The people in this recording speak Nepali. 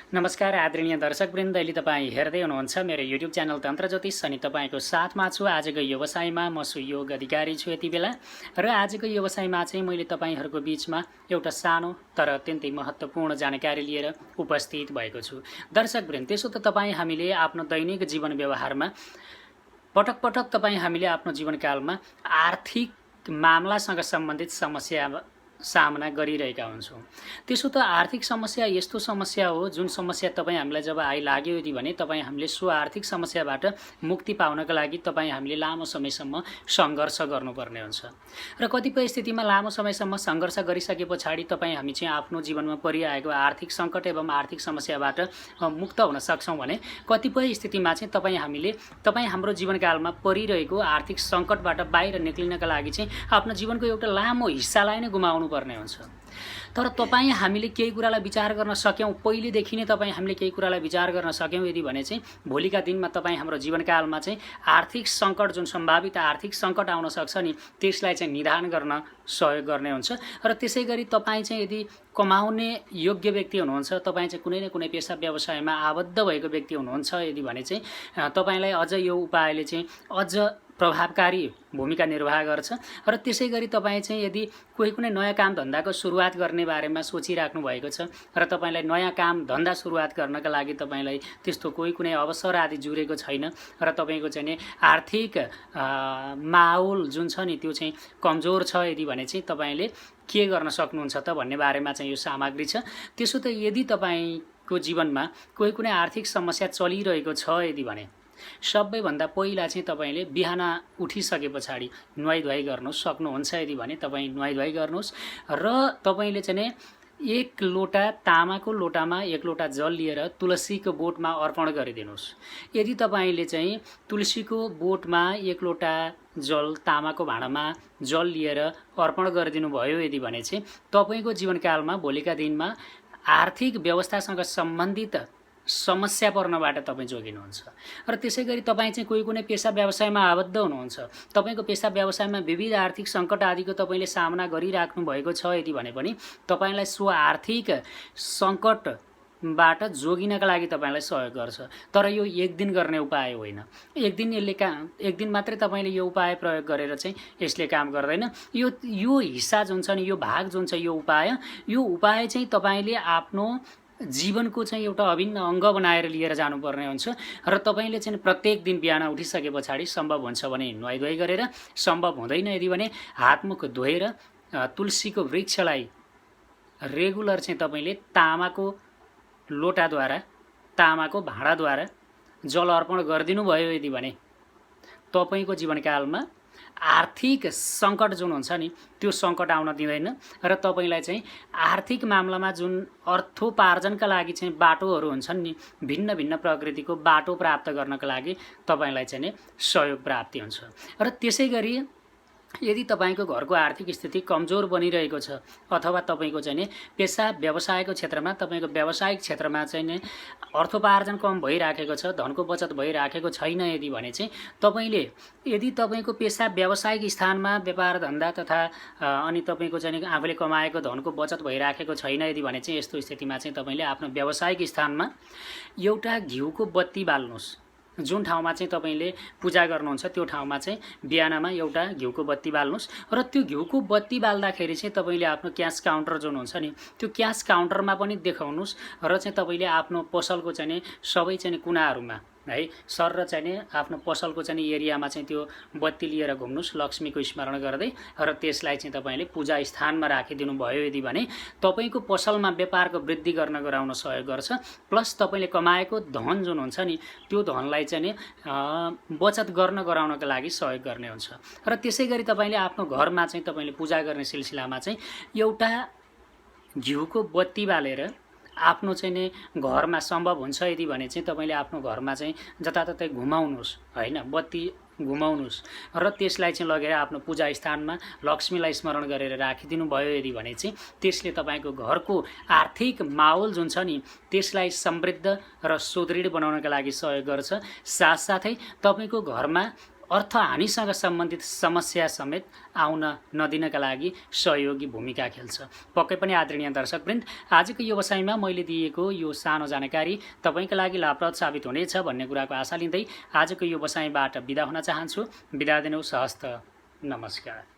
नमस्कार आदरणीय दर्शकवृन्द, अहिले तपाईँ हेर्दै हुनुहुन्छ मेरो युट्युब च्यानल तन्त्र ज्योतिष अनि तपाईँको साथमा छु। आजको व्यवसायमा म सुयोग अधिकारी छु यति बेला। र आजको व्यवसायमा चाहिँ मैले तपाईँहरूको बिचमा एउटा सानो तर अत्यन्तै महत्त्वपूर्ण जानकारी लिएर उपस्थित भएको छु। दर्शकवृन्द, त्यसो त हामीले आफ्नो दैनिक जीवन व्यवहारमा पटक पटक हामीले आफ्नो जीवनकालमा आर्थिक मामलासँग सम्बन्धित समस्या सामना गरिरहेका हुन्छौँ। त्यसो त आर्थिक समस्या यस्तो समस्या हो जुन समस्या हामीलाई जब आइलाग्यो यदि भने हामीले सो आर्थिक समस्याबाट मुक्ति पाउनका लागि हामीले लामो समयसम्म सङ्घर्ष गर्नुपर्ने हुन्छ। र कतिपय स्थितिमा लामो समयसम्म सङ्घर्ष गरिसके पछाडि हामी चाहिँ आफ्नो जीवनमा परिआएको आर्थिक सङ्कट एवं आर्थिक समस्याबाट मुक्त हुन सक्छौँ भने कतिपय स्थितिमा चाहिँ हाम्रो जीवनकालमा परिरहेको आर्थिक सङ्कटबाट बाहिर निक्लिनका लागि चाहिँ आफ्नो जीवनको एउटा लामो हिस्सालाई नै गुमाउनु पर्ने हुन्छ। तर हामीले केही कुरालाई विचार गर्न सक्यौँ, पहिलेदेखि नै हामीले केही कुरालाई विचार गर्न सक्यौँ यदि भने चाहिँ भोलिका दिनमा हाम्रो जीवनकालमा चाहिँ आर्थिक सङ्कट, जुन सम्भावित आर्थिक सङ्कट आउन सक्छ नि, त्यसलाई चाहिँ निदान गर्न सहयोग गर्ने हुन्छ। र त्यसै गरी चाहिँ यदि कमाउने योग्य व्यक्ति हुनुहुन्छ, चाहिँ कुनै न कुनै पेसा व्यवसायमा आबद्ध भएको व्यक्ति हुनुहुन्छ यदि भने चाहिँ तपाईँलाई अझ यो उपायले चाहिँ अझ प्रभावकारी भूमिका निर्वाह गर्छ। र त्यसै गरी चाहिँ यदि कुनै नयाँ काम धन्दाको सुरुवात गर्ने बारेमा सोचिराख्नु भएको छ र तपाईँलाई नयाँ काम धन्दा सुरुवात गर्नका लागि तपाईँलाई त्यस्तो कुनै अवसर आदि जुरेको छैन र तपाईँको चाहिँ आर्थिक माहौल जुन छ नि त्यो चाहिँ कमजोर छ यदि भने चाहिँ तपाईँले के गर्न सक्नुहुन्छ त भन्ने बारेमा चाहिँ यो सामग्री छ। त्यसो त यदि तपाईँको जीवनमा कुनै आर्थिक समस्या चलिरहेको छ यदि भने सबैभन्दा पहिला चाहिँ तपाईँले बिहान उठिसके पछाडि नुहाइधुवाइ गर्नु सक्नुहुन्छ यदि भने नुहाइधुवाइ गर्नुहोस् र तपाईँले चाहिँ एक लोटा तामाको लोटामा एक लोटा जल लिएर तुलसीको बोटमा अर्पण गरिदिनुहोस्। यदि तपाईँले चाहिँ तुलसीको बोटमा एक लोटा जल तामाको भाँडामा जल लिएर अर्पण गरिदिनु भयो यदि भने चाहिँ तपाईँको जीवनकालमा भोलिका दिनमा आर्थिक व्यवस्थासँग सम्बन्धित समस्या पर्नबाट जोगिनुहुन्छ। र त्यसै गरी चाहिँ कुनै पेसा व्यवसायमा आबद्ध हुनुहुन्छ, तपाईँको पेसा व्यवसायमा विविध आर्थिक सङ्कट आदिको तपाईँले सामना गरिराख्नु भएको छ यदि भने पनि तपाईँलाई सो आर्थिक सङ्कटबाट जोगिनका लागि तपाईँलाई सहयोग गर्छ। तर यो एक दिन गर्ने उपाय होइन। एक दिन मात्रै तपाईँले यो उपाय प्रयोग गरेर चाहिँ यसले काम गर्दैन। यो हिस्सा जुन छ नि, यो भाग जुन छ, यो उपाय चाहिँ तपाईँले आफ्नो जीवनको चाहिँ एउटा अभिन्न अङ्ग बनाएर लिएर जानुपर्ने हुन्छ। र तपाईँले चाहिँ प्रत्येक दिन बिहान उठिसके पछाडि सम्भव हुन्छ भने नुहाइधुवाइ गरेर, सम्भव हुँदैन यदि भने हातमुख धोएर तुलसीको वृक्षलाई रेगुलर चाहिँ तपाईँले तामाको लोटाद्वारा, तामाको भाँडाद्वारा जल अर्पण गरिदिनु भयो यदि भने तपाईँको जीवनकालमा आर्थिक सङ्कट जुन हुन्छ नि त्यो सङ्कट आउन दिँदैन र तपाईँलाई चाहिँ आर्थिक मामलामा जुन अर्थोपार्जनका लागि चाहिँ बाटोहरू हुन्छन् नि, भिन्न भिन्न प्रकृतिको बाटो प्राप्त गर्नका लागि तपाईँलाई चाहिँ सहयोग प्राप्ति हुन्छ। र त्यसै गरी यदि तपाईँको घरको आर्थिक स्थिति कमजोर बनिरहेको छ अथवा तपाईँको चाहिँ पेसा व्यवसायको क्षेत्रमा, तपाईँको व्यावसायिक क्षेत्रमा चाहिँ अर्थोपार्जन कम भइराखेको छ, धनको बचत भइराखेको छैन यदि भने चाहिँ तपाईँले यदि तपाईँको पेसा व्यावसायिक स्थानमा व्यापार धन्दा तथा अनि तपाईँको चाहिँ आफूले कमाएको धनको बचत भइराखेको छैन यदि भने चाहिँ यस्तो स्थितिमा चाहिँ तपाईँले आफ्नो व्यावसायिक स्थानमा एउटा घिउको बत्ती बाल्नुहोस्। जुन ठाउँमा चाहिँ तपाईँले पूजा गर्नुहुन्छ त्यो ठाउँमा चाहिँ बिहानमा एउटा घिउको बत्ती बाल्नुहोस् र त्यो घिउको बत्ती बाल्दाखेरि चाहिँ तपाईँले आफ्नो क्यास काउन्टर जुन हुन्छ नि त्यो क्यास काउन्टरमा पनि देखाउनुहोस् र चाहिँ तपाईँले आफ्नो पसलको चाहिँ सबै चाहिँ कुनाहरूमा है सर र चाहिँ आफ्नो पसलको चाहिँ एरियामा चाहिँ त्यो बत्ती लिएर घुम्नुहोस् लक्ष्मीको स्मरण गर्दै, र त्यसलाई चाहिँ तपाईँले पूजा स्थानमा राखिदिनु भयो यदि भने तपाईँको पसलमा व्यापारको वृद्धि गर्न गराउन सहयोग गर्छ। प्लस तपाईँले कमाएको धन जुन हुन्छ नि त्यो धनलाई चाहिँ बचत गर्न गराउनका लागि सहयोग गर्ने हुन्छ। र त्यसै गरी तपाईँले आफ्नो घरमा चाहिँ तपाईँले पूजा गर्ने सिलसिलामा चाहिँ एउटा घिउको बत्ती बालेर आफ्नो चाहिँ घरमा सम्भव हुन्छ यदि भने चाहिँ तपाईँले आफ्नो घरमा चाहिँ जताततै घुमाउनुहोस्, होइन, बत्ती घुमाउनुहोस् र त्यसलाई चाहिँ लगेर आफ्नो पूजा स्थानमा लक्ष्मीलाई स्मरण गरेर राखिदिनु भयो यदि भने चाहिँ त्यसले तपाईँको घरको आर्थिक माहौल जुन छ नि त्यसलाई समृद्ध र सुदृढ बनाउनका लागि सहयोग गर्छ। साथसाथै तपाईँको घरमा अर्थहानिसँग सम्बन्धित समस्या समेत आउन नदिनका लागि सहयोगी भूमिका खेल्छ। पक्कै पनि आदरणीय दर्शकवृन्द, आजको व्यवसायमा मैले दिएको यो सानो जानकारी तपाईँका लागि लाभप्रद साबित हुनेछ भन्ने कुराको आशा लिँदै आजको व्यवसायबाट बिदा हुन चाहन्छु। बिदा दिनुहोस्। हस्त। नमस्कार।